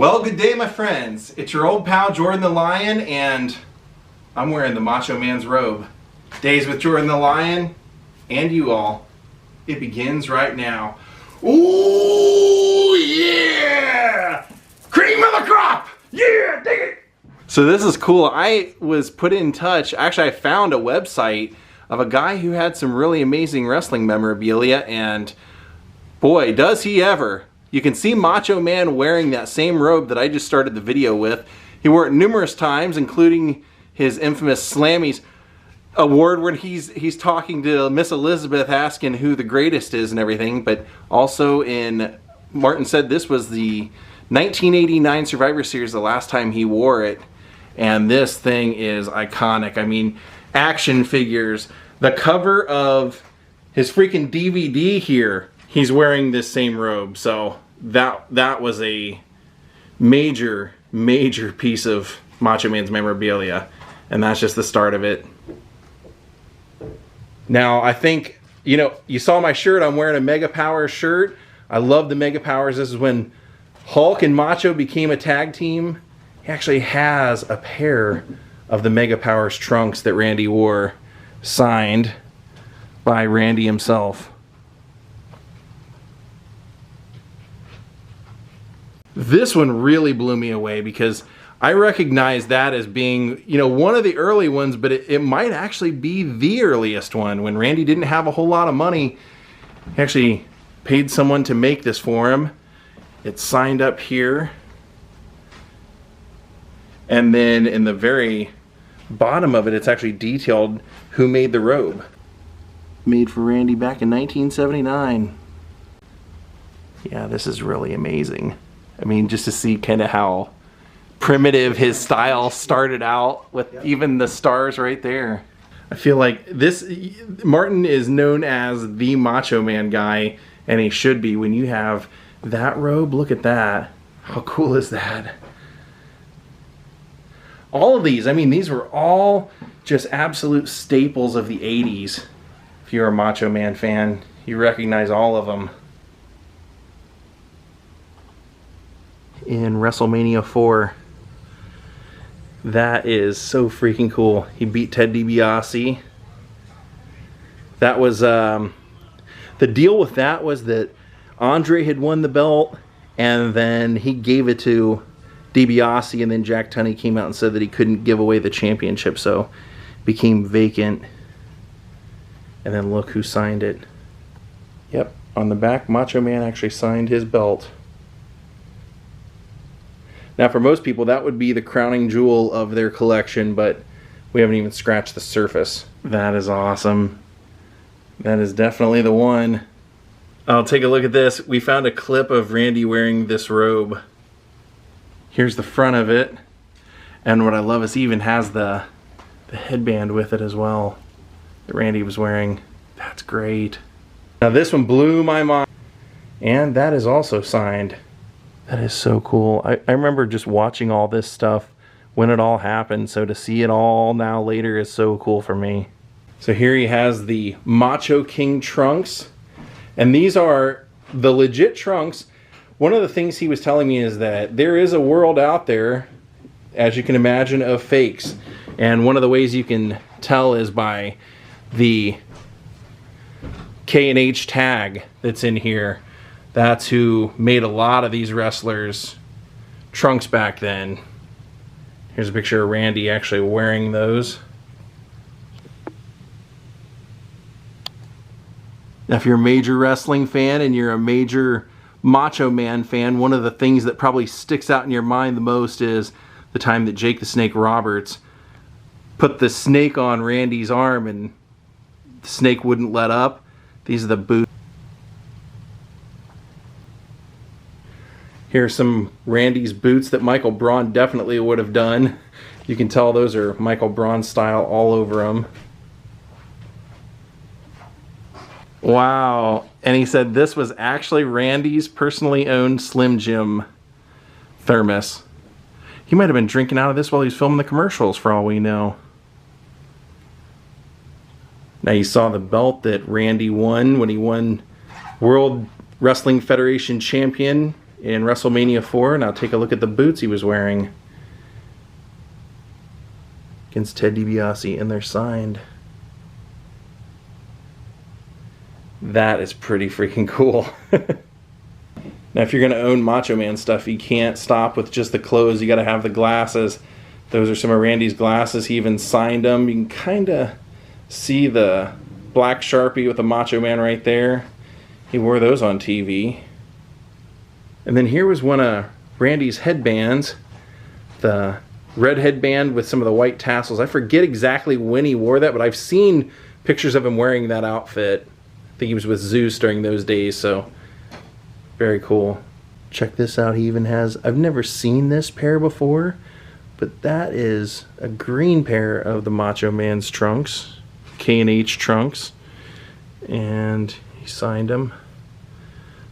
Well, good day, my friends. It's your old pal, Jordan the Lion, and I'm wearing the Macho Man's robe. Days with Jordan the Lion, and you all. It begins right now. Ooh, yeah! Cream of the crop! Yeah, dig it! So this is cool. I was put in touch, actually I found a website of a guy who had some really amazing wrestling memorabilia, and boy, does he ever. You can see Macho Man wearing that same robe that I just started the video with. He wore it numerous times, including his infamous Slammy's award when he's talking to Miss Elizabeth asking who the greatest is and everything, but also Martin said this was the 1989 Survivor Series, the last time he wore it, and this thing is iconic. I mean, action figures, the cover of his freaking DVD here, he's wearing this same robe, so that was a major piece of Macho Man's memorabilia, and that's just the start of it. Now, I think, you saw my shirt. I'm wearing a Mega Powers shirt. I love the Mega Powers. This is when Hulk and Macho became a tag team. He actually has a pair of the Mega Powers trunks that Randy wore, signed by Randy himself. This one really blew me away because I recognize that as being, one of the early ones, but it might actually be the earliest one. When Randy didn't have a whole lot of money, he actually paid someone to make this for him. It's signed up here. And then in the very bottom of it, it's actually detailed who made the robe. Made for Randy back in 1979. Yeah, this is really amazing. I mean, just to see kind of how primitive his style started out with even the stars right there. I feel like Martin is known as the Macho Man guy, and he should be. When you have that robe, look at that. How cool is that? All of these, I mean, these were all just absolute staples of the 80s. If you're a Macho Man fan, you recognize all of them. In WrestleMania 4. That is so freaking cool. He beat Ted DiBiase. That was, the deal with that was that Andre had won the belt, and then he gave it to DiBiase, and then Jack Tunney came out and said that he couldn't give away the championship, so it became vacant. And then look who signed it. Yep, on the back, Macho Man actually signed his belt. Now, for most people, that would be the crowning jewel of their collection, but we haven't even scratched the surface. That is awesome. That is definitely the one. I'll take a look at this. We found a clip of Randy wearing this robe. Here's the front of it. And what I love is he even has the headband with it as well that Randy was wearing. That's great. Now, this one blew my mind. And that is also signed. That is so cool. I remember just watching all this stuff when it all happened, so to see it all now later is so cool for me. So here he has the Macho King trunks, and these are the legit trunks. One of the things he was telling me is that there is a world out there, as you can imagine, of fakes, and one of the ways you can tell is by the K&H tag that's in here. That's who made a lot of these wrestlers' trunks back then. Here's a picture of Randy actually wearing those. Now, if you're a major wrestling fan and you're a major Macho Man fan, one of the things that probably sticks out in your mind the most is the time that Jake the Snake Roberts put the snake on Randy's arm and the snake wouldn't let up. These are the boots. Here's some Randy's boots that Michael Braun definitely would have done. You can tell those are Michael Braun style all over them. Wow. And he said this was actually Randy's personally owned Slim Jim thermos. He might have been drinking out of this while he was filming the commercials, for all we know. Now, you saw the belt that Randy won when he won World Wrestling Federation champion in WrestleMania 4. Now take a look at the boots he was wearing against Ted DiBiase, and they're signed. That is pretty freaking cool. Now if you're going to own Macho Man stuff, you can't stop with just the clothes. You got to have the glasses. Those are some of Randy's glasses. He even signed them. You can kind of see the black Sharpie with the Macho Man right there. He wore those on TV. And then here was one of Randy's headbands. The red headband with some of the white tassels. I forget exactly when he wore that, but I've seen pictures of him wearing that outfit. I think he was with Zeus during those days, so very cool. Check this out. He even has, I've never seen this pair before, but that is a green pair of the Macho Man's trunks, K&H trunks, and he signed them.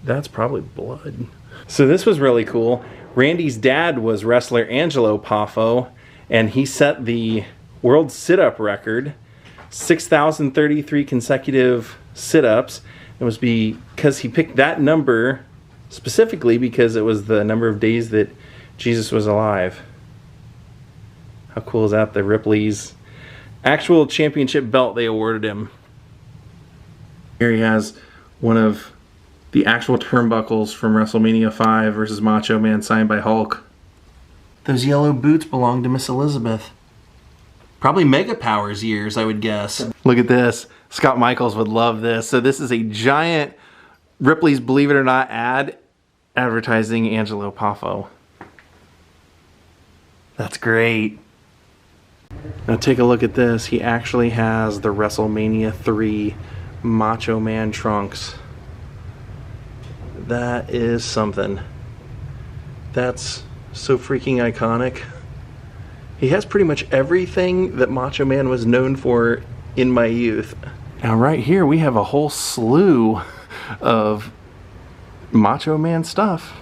That's probably blood. So this was really cool. Randy's dad was wrestler Angelo Poffo, and he set the world sit-up record, 6,033 consecutive sit-ups. It was because he picked that number specifically because it was the number of days that Jesus was alive. How cool is that? The Ripley's actual championship belt they awarded him. Here he has one of the actual turnbuckles from WrestleMania 5 versus Macho Man signed by Hulk. Those yellow boots belong to Miss Elizabeth. Probably Mega Powers years, I would guess. Look at this. Scott Michaels would love this. So this is a giant Ripley's Believe It or Not ad advertising Angelo Poffo. That's great. Now take a look at this. He actually has the WrestleMania 3 Macho Man trunks. That is something. That's so freaking iconic. He has pretty much everything that Macho Man was known for in my youth. Now right here we have a whole slew of Macho Man stuff.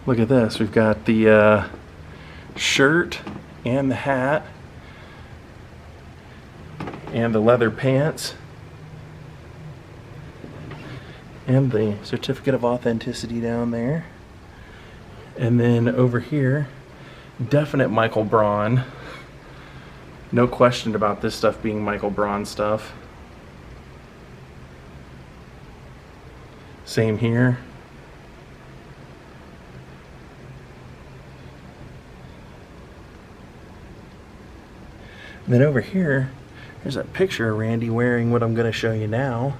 Look at this. We've got the shirt and the hat and the leather pants and the certificate of authenticity down there. And then over here, definite Michael Braun. No question about this stuff being Michael Braun stuff. Same here. And then over here, there's a picture of Randy wearing what I'm going to show you now.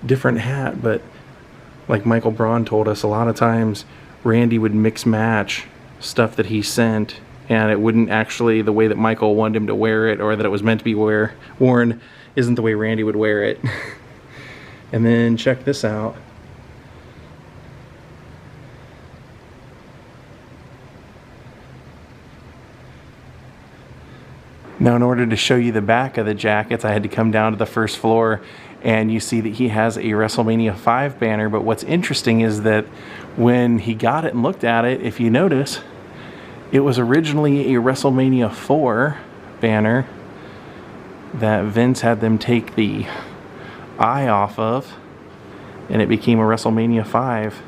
Different hat, but like Michael Braun told us, a lot of times Randy would mix match stuff that he sent, and it wouldn't actually, the way that Michael wanted him to wear it or that it was meant to be worn isn't the way Randy would wear it. And then check this out. Now in order to show you the back of the jackets, I had to come down to the first floor, and you see that he has a WrestleMania 5 banner. But what's interesting is that when he got it and looked at it, if you notice, it was originally a WrestleMania 4 banner that Vince had them take the eye off of, and it became a WrestleMania 5.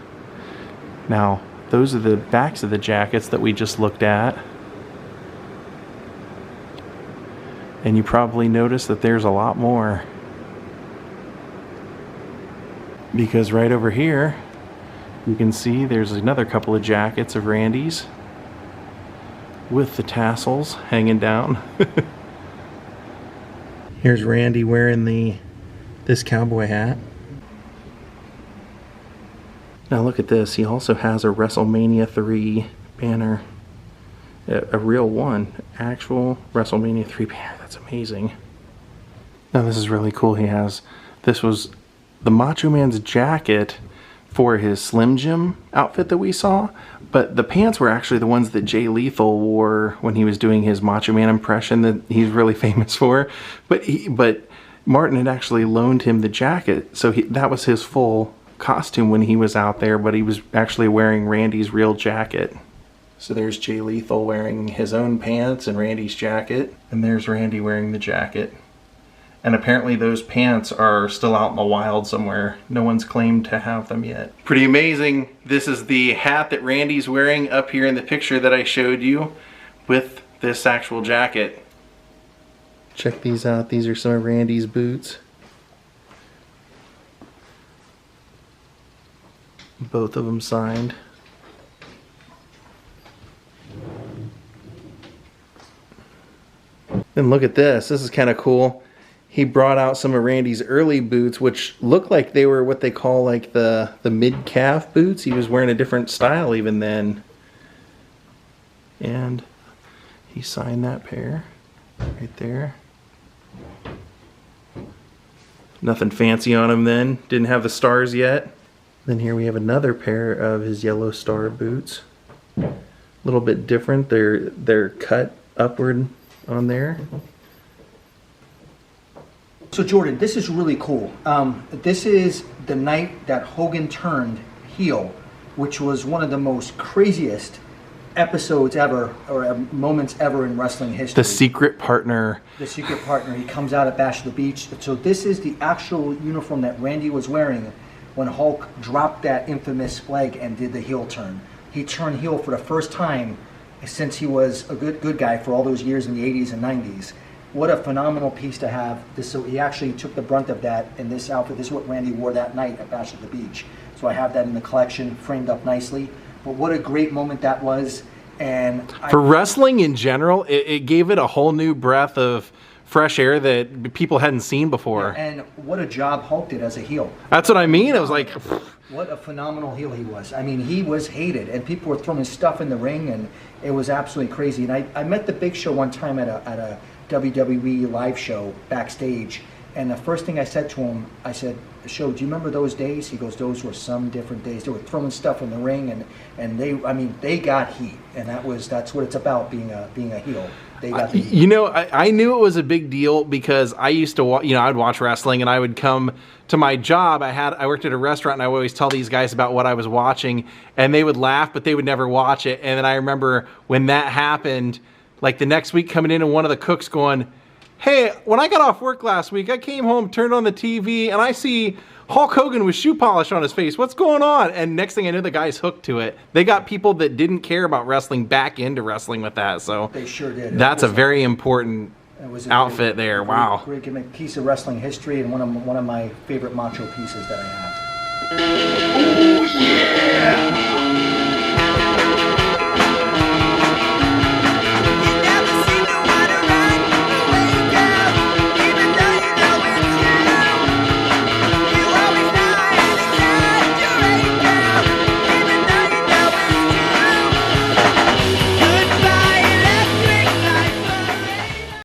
Now, those are the backs of the jackets that we just looked at. And you probably noticed that there's a lot more. Because right over here, you can see there's another couple of jackets of Randy's with the tassels hanging down. Here's Randy wearing this cowboy hat. Now look at this. He also has a WrestleMania 3 banner. A real one. Actual WrestleMania 3 banner. That's amazing. Now this is really cool. This was the Macho Man's jacket for his Slim Jim outfit that we saw, but the pants were actually the ones that Jay Lethal wore when he was doing his Macho Man impression that he's really famous for. But Martin had actually loaned him the jacket, so that was his full costume when he was out there, but he was actually wearing Randy's real jacket. So there's Jay Lethal wearing his own pants and Randy's jacket. And there's Randy wearing the jacket. And apparently those pants are still out in the wild somewhere. No one's claimed to have them yet. Pretty amazing. This is the hat that Randy's wearing up here in the picture that I showed you with this actual jacket. Check these out. These are some of Randy's boots. Both of them signed. And look at this. This is kind of cool. He brought out some of Randy's early boots, which look like they were what they call like the mid-calf boots. He was wearing a different style even then. And he signed that pair right there. Nothing fancy on him then. Didn't have the stars yet. Then here we have another pair of his yellow star boots. A little bit different. They're cut upward on there. So Jordan, this is really cool. This is the night that Hogan turned heel, which was one of the most craziest episodes ever, or moments ever in wrestling history. The secret partner. The secret partner. He comes out at Bash at the Beach. So this is the actual uniform that Randy was wearing when Hulk dropped that infamous leg and did the heel turn. He turned heel for the first time since he was a good guy for all those years in the 80s and 90s. What a phenomenal piece to have. So he actually took the brunt of that in this outfit. This is what Randy wore that night at Bash at the Beach. So I have that in the collection, framed up nicely. But what a great moment that was. And for wrestling in general, it gave it a whole new breath of fresh air that people hadn't seen before. Yeah, and what a job Hulk did as a heel. That's what I mean. It was like, what a phenomenal heel he was. I mean, he was hated, and people were throwing stuff in the ring, and it was absolutely crazy. And I met the Big Show one time at a WWE live show backstage, and the first thing I said to him, I said, "Show, do you remember those days?" He goes, "Those were some different days. They were throwing stuff in the ring, and they got heat, and that's what it's about, being a heel. They got the heat." You know, I knew it was a big deal because I used to I'd watch wrestling, and I would come to my job. I worked at a restaurant, and I would always tell these guys about what I was watching, and they would laugh, but they would never watch it. And then I remember when that happened, like the next week coming in, and one of the cooks going, "Hey, when I got off work last week, I came home, turned on the TV, and I see Hulk Hogan with shoe polish on his face. What's going on?" And next thing I know, the guy's hooked to it. They got people that didn't care about wrestling back into wrestling with that. So they sure did. That's a very important outfit there. Wow. Great piece of wrestling history, and one of my favorite Macho pieces that I have.